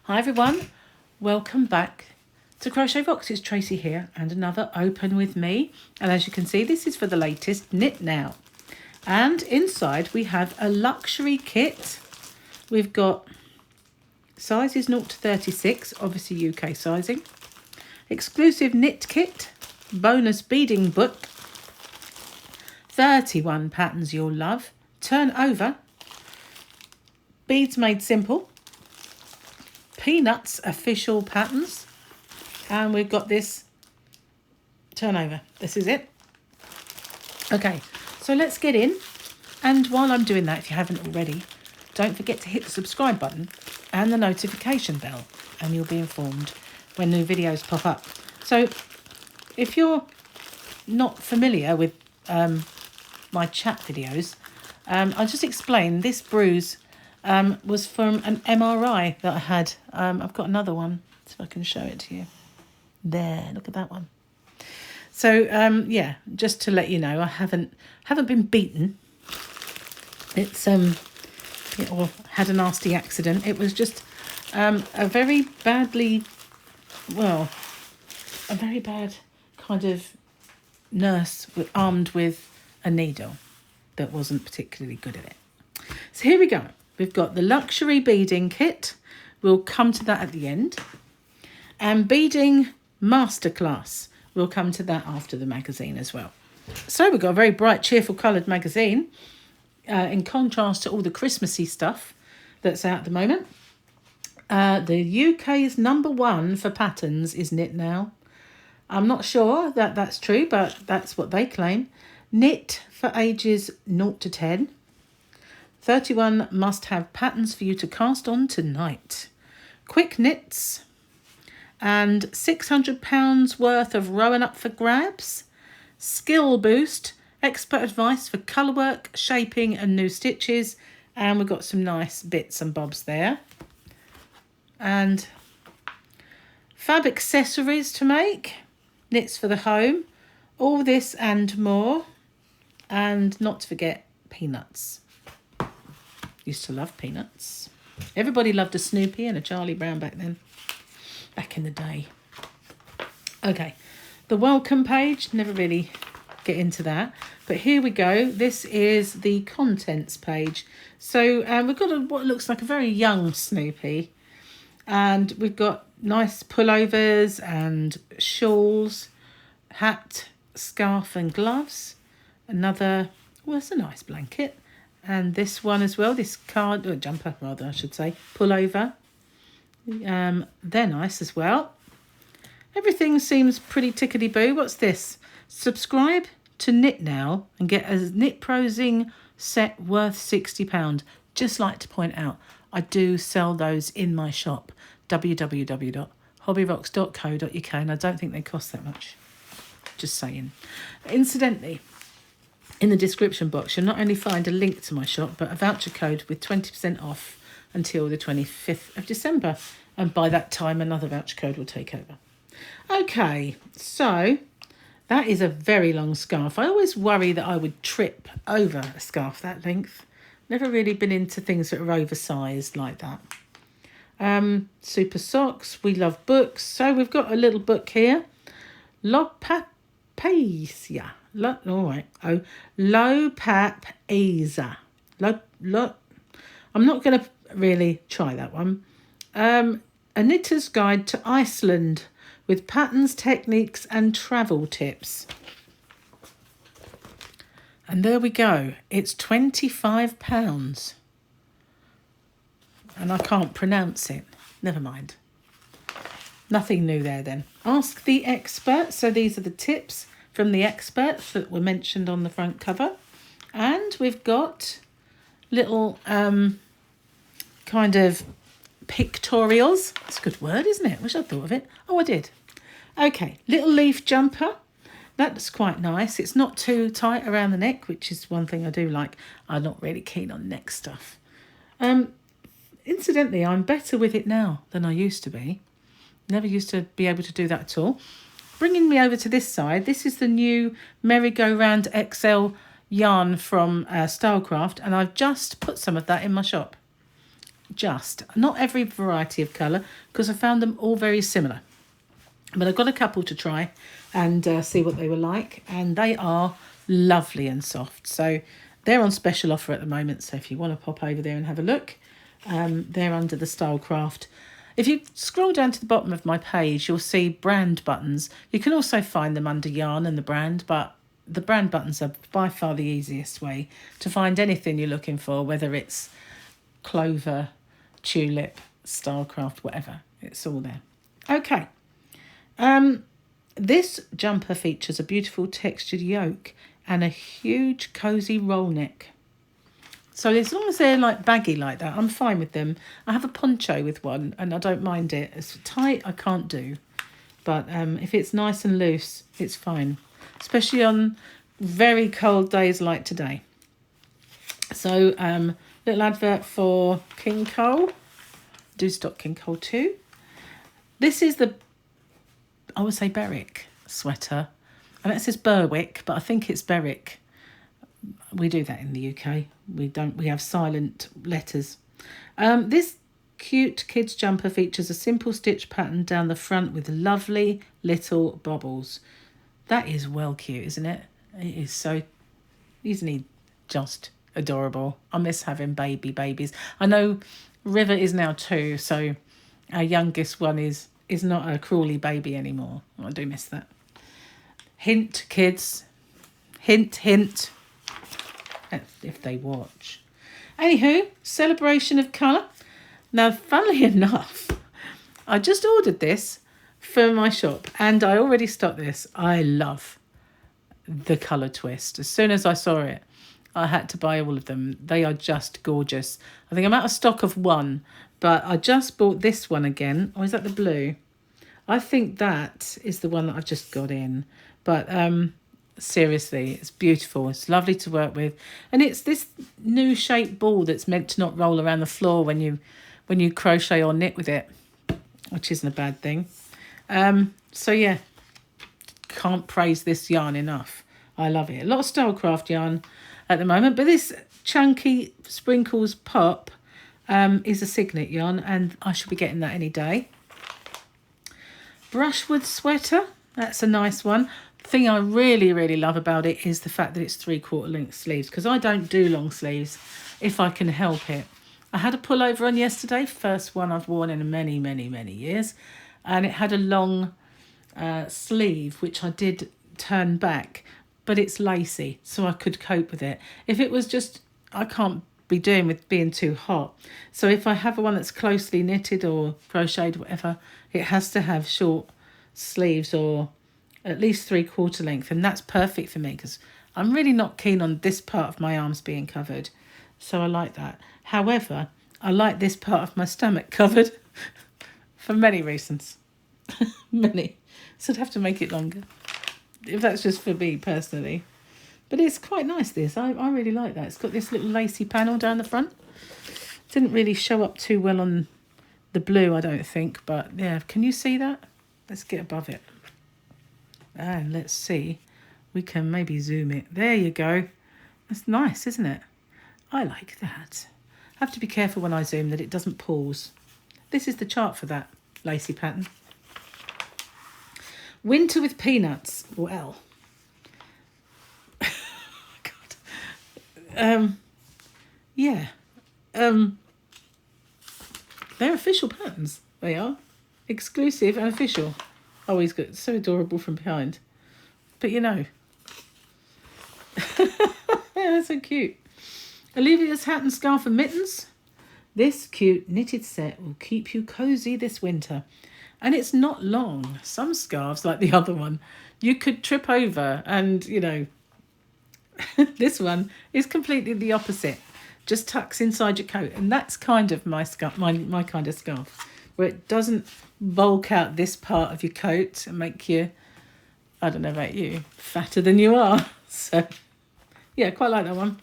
Hi everyone, welcome back to Crochet Vox. It's Tracy here and another open with me. And as you can see, this is for the latest Knit Now. And inside we have a luxury kit. We've got sizes 0 to 36, obviously UK sizing. Exclusive knit kit, bonus beading book, 31 patterns you'll love, turn over, beads made simple, Peanuts official patterns, and we've got this turnover. This is it. Okay, so let's get in. And while I'm doing that, if you haven't already, don't forget to hit the subscribe button and the notification bell, and you'll be informed when new videos pop up. So if you're not familiar with my chat videos, I'll just explain. This bruise was from an MRI that I had. I've got another one, so if I can show it to you. There, look at that one. So yeah, just to let you know, I haven't been beaten. It's or had a nasty accident. It was just a very bad kind of nurse armed with a needle that wasn't particularly good at it. So here we go. We've got the luxury beading kit. We'll come to that at the end. And beading masterclass. We'll come to that after the magazine as well. So we've got a very bright, cheerful coloured magazine in contrast to all the Christmassy stuff that's out at the moment. The UK's #1 for patterns is Knit Now. I'm not sure that that's true, but that's what they claim. Knit for ages 0 to 10. 31 must-have patterns for you to cast on tonight. Quick knits and £600 worth of Rowan up for grabs. Skill boost, expert advice for colour work, shaping and new stitches. And we've got some nice bits and bobs there. And fab accessories to make. Knits for the home. All this and more. And not to forget Peanuts. Used to love Peanuts. Everybody loved a Snoopy and a Charlie Brown back then. Back in the day. Okay, the welcome page, never really get into that. But here we go. This is the contents page. So we've got what looks like a very young Snoopy. And we've got nice pullovers and shawls, hat, scarf and gloves. Another, well, it's a nice blanket. And this one as well, this jumper rather, I should say, pullover. They're nice as well. Everything seems pretty tickety-boo. What's this? Subscribe to Knit Now and get a Knit Prosing set worth £60. Just like to point out, I do sell those in my shop, www.hobbyrocks.co.uk, and I don't think they cost that much. Just saying. Incidentally, in the description box, you'll not only find a link to my shop, but a voucher code with 20% off until the 25th of December. And by that time, another voucher code will take over. Okay, so that is a very long scarf. I always worry that I would trip over a scarf that length. Never really been into things that are oversized like that. Super socks. We love books. So we've got a little book here. Lopapesia. Lopapesia. I'm not going to really try that one. A knitter's guide to Iceland with patterns, techniques and travel tips. And there we go. It's £25. And I can't pronounce it. Never mind. Nothing new there then. Ask the expert. So these are the tips from the experts that were mentioned on the front cover. And we've got little kind of pictorials. That's a good word, isn't it? Wish I'd thought of it. Oh, I did. Okay, little leaf jumper. That's quite nice. It's not too tight around the neck, which is one thing I do like. I'm not really keen on neck stuff. Incidentally, I'm better with it now than I used to be. Never used to be able to do that at all. Bringing me over to this side, this is the new Merry-Go-Round XL yarn from Stylecraft, and I've just put some of that in my shop. just. Not every variety of colour, because I found them all very similar. But I've got a couple to try and see what they were like. And they are lovely and soft. So they're on special offer at the moment. So if you want to pop over there and have a look, they're under the Stylecraft. If you scroll down to the bottom of my page, you'll see brand buttons. You can also find them under yarn and the brand, but the brand buttons are by far the easiest way to find anything you're looking for, whether it's clover, tulip, Stylecraft, whatever. It's all there. Okay. This jumper features a beautiful textured yoke and a huge cosy roll neck. So as long as they're like baggy like that, I'm fine with them. I have a poncho with one and I don't mind it. It's tight, I can't do. But if it's nice and loose, it's fine. Especially on very cold days like today. So little advert for King Cole. Do stock King Cole too. This is the, I would say, Berwick sweater. And it says Berwick, but I think it's Berwick. We do that in the UK. We have silent letters. This cute kids jumper features a simple stitch pattern down the front with lovely little bobbles. That is well cute, isn't it? It is so, isn't he just adorable? I miss having babies. I know River is now 2, so our youngest one is not a crawly baby anymore. I do miss that. Hint, kids. Hint. If they watch. Anywho, celebration of colour. Now, funnily enough, I just ordered this for my shop and I already stocked this. I love the colour twist. As soon as I saw it, I had to buy all of them. They are just gorgeous. I think I'm out of stock of one, but I just bought this one again. Or is that the blue? I think that is the one that I've just got in. But seriously, it's beautiful. It's lovely to work with. And it's this new shaped ball that's meant to not roll around the floor when you crochet or knit with it, which isn't a bad thing. So yeah, can't praise this yarn enough. I love it. A lot of Stylecraft yarn at the moment, but this chunky Sprinkles Pop is a Signet yarn, and I should be getting that any day. Brushwood sweater, that's a nice one. The thing I really love about it is the fact that it's 3/4 length sleeves, because I don't do long sleeves if I can help it. I had a pullover on yesterday, first one I've worn in many years, and it had a long sleeve which I did turn back, but it's lacy, so I could cope with it. If it was just, I can't be doing with being too hot, so if I have one that's closely knitted or crocheted, whatever, it has to have short sleeves or at least 3/4 length, and that's perfect for me because I'm really not keen on this part of my arms being covered, so I like that. However, I like this part of my stomach covered for many reasons. Many. So I'd have to make it longer, if that's just for me personally. But it's quite nice, this. I really like that. It's got this little lacy panel down the front. Didn't really show up too well on the blue, I don't think, but yeah, can you see that? Let's get above it. And let's see, we can maybe zoom it. There you go. That's nice, isn't it? I like that. I have to be careful when I zoom that it doesn't pause. This is the chart for that lacy pattern. Winter with peanuts. Well. God. Yeah. They're official patterns. They are. Exclusive and official. Oh, he's got so adorable from behind. But you know. They're so cute. Olivia's hat and scarf and mittens. This cute knitted set will keep you cosy this winter. And it's not long. Some scarves, like the other one, you could trip over and, you know, this one is completely the opposite. Just tucks inside your coat. And that's kind of my scarf, my kind of scarf, where it doesn't bulk out this part of your coat and make you, I don't know about you, fatter than you are. So, yeah, quite like that one.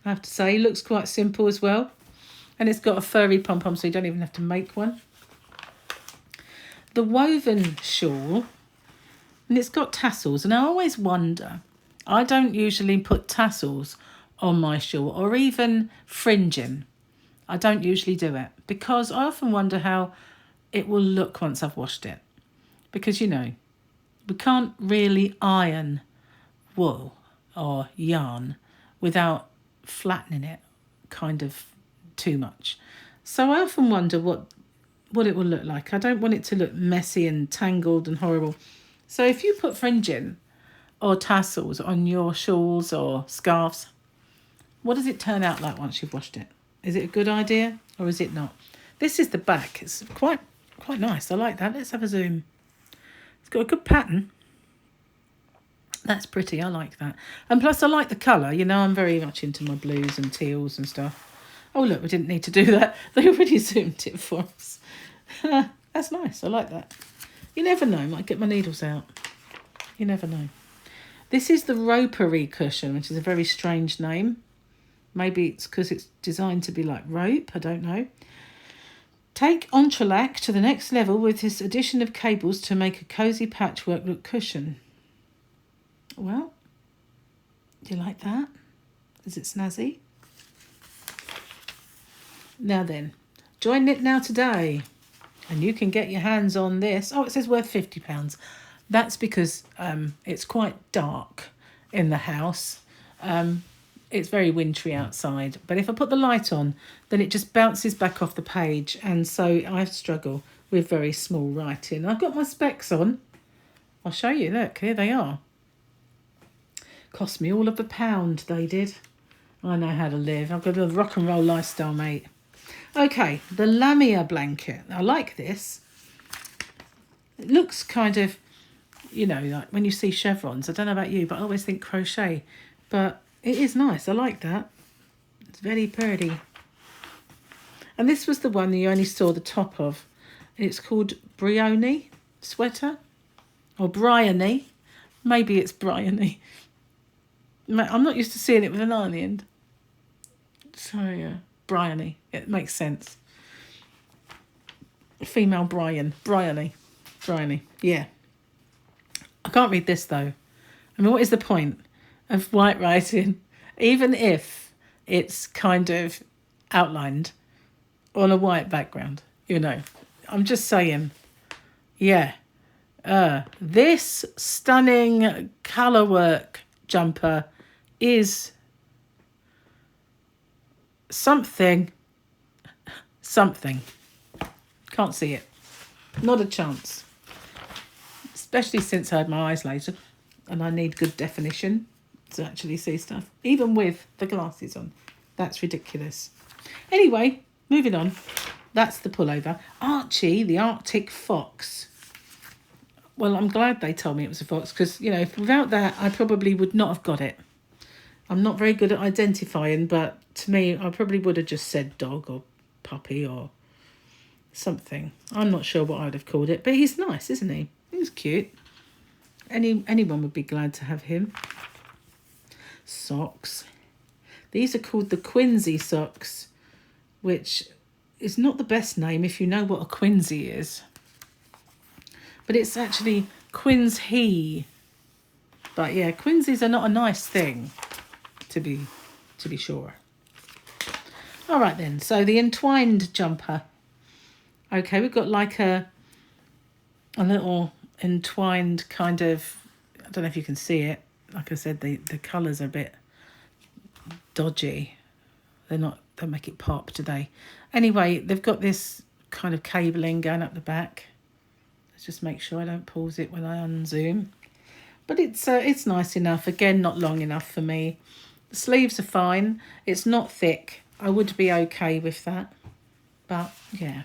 I have to say, it looks quite simple as well. And it's got a furry pom-pom, so you don't even have to make one. The woven shawl, and it's got tassels. And I always wonder, I don't usually put tassels on my shawl or even fringing. I don't usually do it because I often wonder how it will look once I've washed it. Because, you know, we can't really iron wool or yarn without flattening it kind of too much. So I often wonder what it will look like. I don't want it to look messy and tangled and horrible. So if you put fringing or tassels on your shawls or scarves, what does it turn out like once you've washed it? Is it a good idea or is it not? This is the back. It's quite nice. I like that. Let's have a zoom. It's got a good pattern. That's pretty. I like that. And plus I like the colour. You know, I'm very much into my blues and teals and stuff. Oh, look, we didn't need to do that. They already zoomed it for us. That's nice. I like that. You never know. Might get my needles out. You never know. This is the ropery cushion, which is a very strange name. Maybe it's because it's designed to be like rope. I don't know. Take entrelac to the next level with this addition of cables to make a cosy patchwork look cushion. Well, do you like that? Is it snazzy? Now then, join Knit Now today and you can get your hands on this. Oh, it says worth £50. That's because it's quite dark in the house. It's very wintry outside, but if I put the light on, then it just bounces back off the page, and so I struggle with very small writing. I've got my specs on. I'll show you. Look, here they are. Cost me all of £1, they did. I know how to live. I've got a rock and roll lifestyle, mate. Okay, the Lamia blanket. I like this. It looks kind of, you know, like when you see chevrons. I don't know about you, but I always think crochet. But it is nice. I like that. It's very pretty. And this was the one that you only saw the top of. It's called Brioni sweater. Or Bryony. Maybe it's Bryony. I'm not used to seeing it with an I on the end. So, yeah. Bryony. It makes sense. Female Bryony. Yeah. I can't read this, though. I mean, what is the point of white writing, even if it's kind of outlined on a white background? You know, I'm just saying, yeah. This stunning colour work jumper is something. Can't see it. Not a chance. Especially since I had my eyes lasered and I need good definition to actually see stuff. Even with the glasses on. That's ridiculous. Anyway, moving on. That's the pullover. Archie, the Arctic Fox. Well, I'm glad they told me it was a fox because, you know, without that, I probably would not have got it. I'm not very good at identifying, but to me, I probably would have just said dog or puppy or something. I'm not sure what I'd have called it, but he's nice, isn't he? He's cute. Anyone would be glad to have him. Socks. These are called the Quincy socks, which is not the best name if you know what a Quincy is. But it's actually Quincy. But yeah, Quincy's are not a nice thing, to be sure. All right then, so the entwined jumper. Okay, we've got like a little entwined kind of, I don't know if you can see it. Like I said, the colours are a bit dodgy. Don't make it pop, do they? Anyway, they've got this kind of cabling going up the back. Let's just make sure I don't pause it when I unzoom. But it's nice enough. Again, not long enough for me. The sleeves are fine. It's not thick. I would be okay with that. But yeah,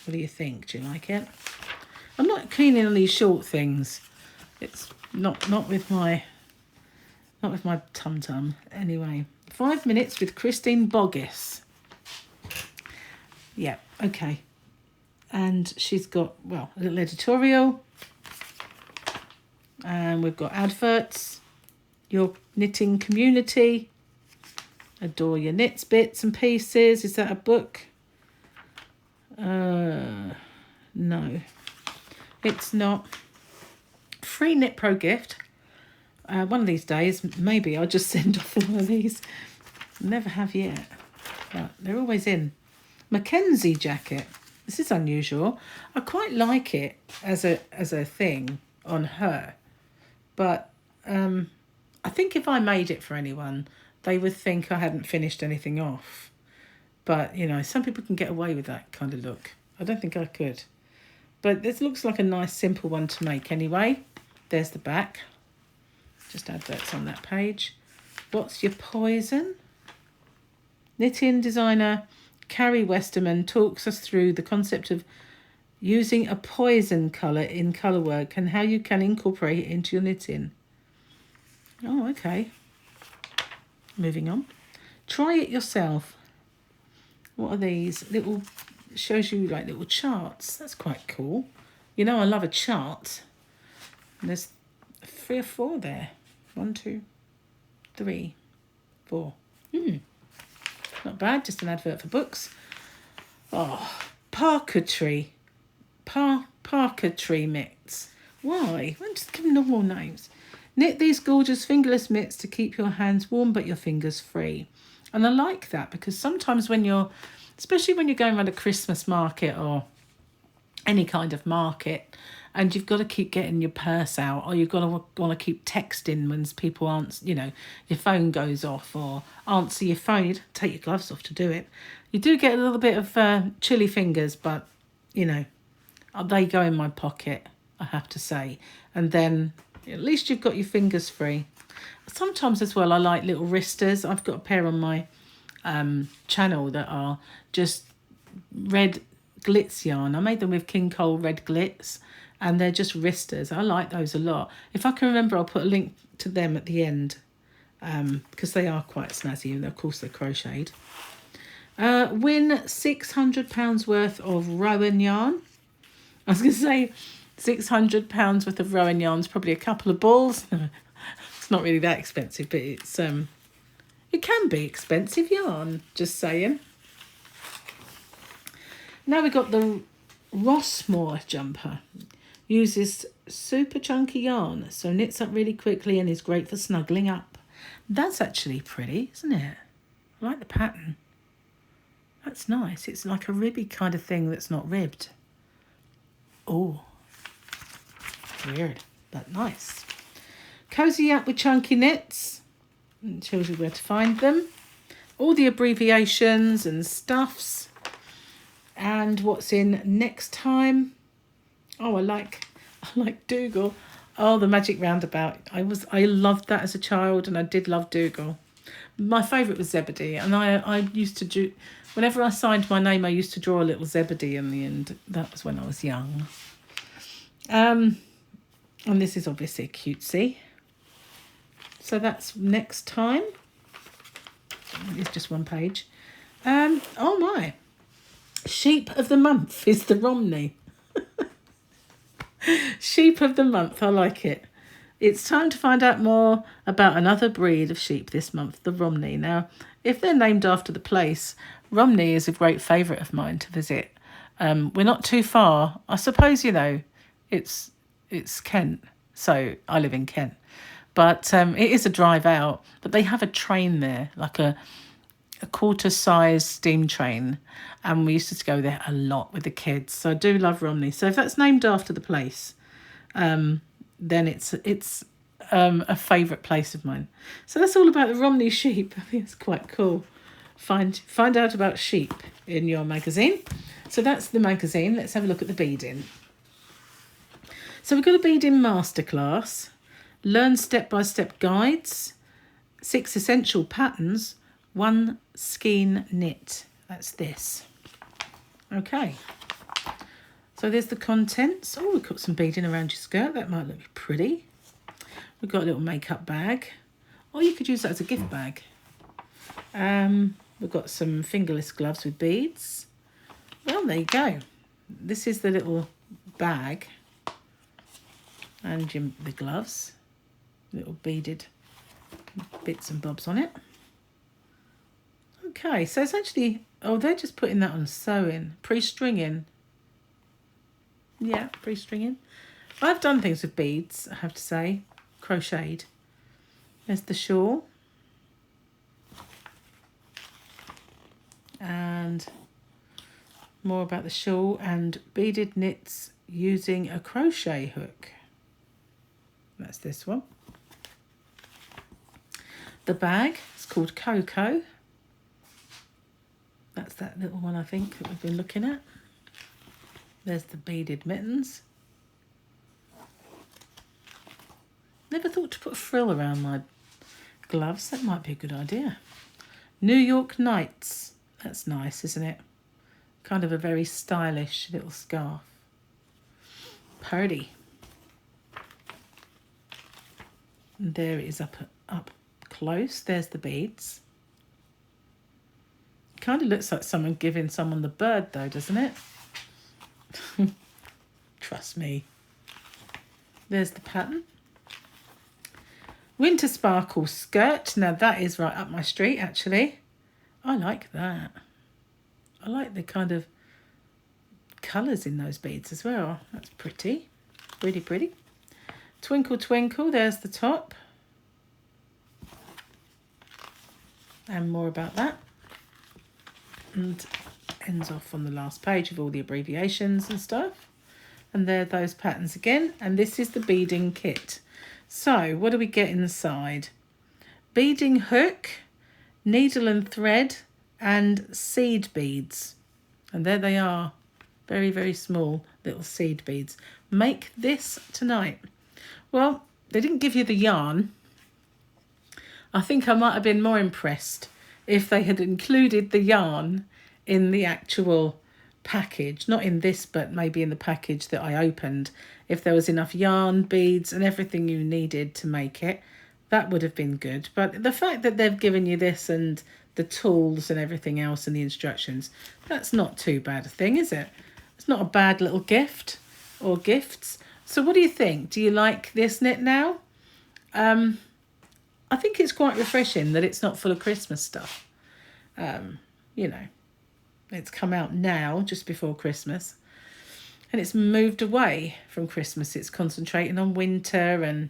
what do you think? Do you like it? I'm not keen on these short things. It's not with my tum-tum. Anyway, 5 minutes with Christine Boggis. Yeah, okay. And she's got, well, a little editorial. And we've got adverts. Your knitting community. Adore your knits, bits and pieces. Is that a book? No. It's not. Free Knit Pro gift. One of these days, maybe I'll just send off one of these. Never have yet. but they're always in. Mackenzie jacket. This is unusual. I quite like it as a thing on her, but I think if I made it for anyone, they would think I hadn't finished anything off. But, you know, some people can get away with that kind of look. I don't think I could. But this looks like a nice, simple one to make anyway. There's the back. Just adverts on that page. What's your poison? Knitting designer Carrie Westerman talks us through the concept of using a poison colour in colour work and how you can incorporate it into your knitting. Oh, okay. Moving on. Try it yourself. What are these? Little, shows you like little charts. That's quite cool. You know I love a chart. And there's 3 or 4 there. 1, 2, 3, 4. Not bad, just an advert for books. Oh, parquetry. Parquetry mitts. Why? Why just give them normal names? Knit these gorgeous fingerless mitts to keep your hands warm but your fingers free. And I like that because sometimes when you're, especially when you're going around a Christmas market or any kind of market, and you've got to keep getting your purse out, or you've got to want to keep texting when people aren't, you know, your phone goes off or answer your phone. You don't take your gloves off to do it. You do get a little bit of chilly fingers, but, you know, they go in my pocket, I have to say. And then at least you've got your fingers free. Sometimes as well, I like little wristers. I've got a pair on my channel that are just red glitz yarn. I made them with King Cole red glitz, and they're just wristers. I like those a lot. If I can remember, I'll put a link to them at the end because they are quite snazzy, and of course they're crocheted. Win £600 worth of Rowan yarn. I was going to say £600 worth of Rowan yarn is probably a couple of balls. It's not really that expensive, but it's it can be expensive yarn, just saying. Now we've got the Rossmore jumper. Uses super chunky yarn, so knits up really quickly and is great for snuggling up. That's actually pretty, isn't it? I like the pattern. That's nice. It's like a ribby kind of thing that's not ribbed. Oh, weird, but nice. Cozy up with chunky knits. It tells you where to find them. All the abbreviations and stuffs. And what's in next time. Oh, I like Dougal. Oh, the magic roundabout. I loved that as a child, and I did love Dougal. My favourite was Zebedee, and I used to do, whenever I signed my name, I used to draw a little Zebedee in the end. That was when I was young. And this is obviously cutesy. So that's next time. It's just one page. Oh my. Sheep of the month is the Romney. Sheep of the month, I like it. It's time to find out more about another breed of sheep this month, the Romney. Now, if they're named after the place, Romney is a great favourite of mine to visit. We're not too far. I suppose, you know, it's Kent, so I live in Kent. But it is a drive out. But they have a train there, like a quarter-size steam train, and we used to go there a lot with the kids. So I do love Romney. So if that's named after the place, then it's a favourite place of mine. So that's all about the Romney sheep. I think it's quite cool. Find out about sheep in your magazine. So that's the magazine. Let's have a look at the beading. So we've got a beading masterclass. Learn step-by-step guides. 6 essential patterns. 1 skein knit. That's this. Okay. So there's the contents. Oh, we've got some beading around your skirt. That might look pretty. We've got a little makeup bag. Or you could use that as a gift bag. We've got some fingerless gloves with beads. Well, there you go. This is the little bag. And the gloves. Little beaded bits and bobs on it. Okay, so it's actually, oh, they're just putting that on sewing, pre-stringing. Yeah, pre-stringing. I've done things with beads, I have to say, crocheted. There's the shawl. And more about the shawl and beaded knits using a crochet hook. That's this one. The bag is called Coco. That's that little one, I think, that we've been looking at. There's the beaded mittens. Never thought to put a frill around my gloves. That might be a good idea. New York Nights. That's nice, isn't it? Kind of a very stylish little scarf. Purdy. And there it is up close. There's the beads. Kind of looks like someone giving someone the bird though, doesn't it? Trust me. There's the pattern. Winter Sparkle skirt. Now that is right up my street actually. I like that. I like the kind of colours in those beads as well. That's pretty. Pretty, pretty. Twinkle Twinkle. There's the top. And more about that. And ends off on the last page with all the abbreviations and stuff. And there are those patterns again. And this is the beading kit. So what do we get inside? Beading hook, needle and thread, and seed beads. And there they are. Very, very small little seed beads. Make this tonight. Well, they didn't give you the yarn. I think I might have been more impressed if they had included the yarn in the actual package. Not in this, but maybe in the package that I opened. If there was enough yarn, beads and everything you needed to make it, that would have been good. But the fact that they've given you this and the tools and everything else and the instructions, that's not too bad a thing, is it? It's not a bad little gift or gifts. So what do you think? Do you like this knit now? I think it's quite refreshing that it's not full of Christmas stuff. You know, it's come out now, just before Christmas. And it's moved away from Christmas. It's concentrating on winter and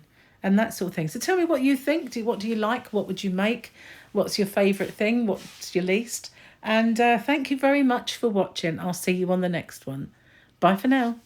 that sort of thing. So tell me what you think. What do you like? What would you make? What's your favourite thing? What's your least? And thank you very much for watching. I'll see you on the next one. Bye for now.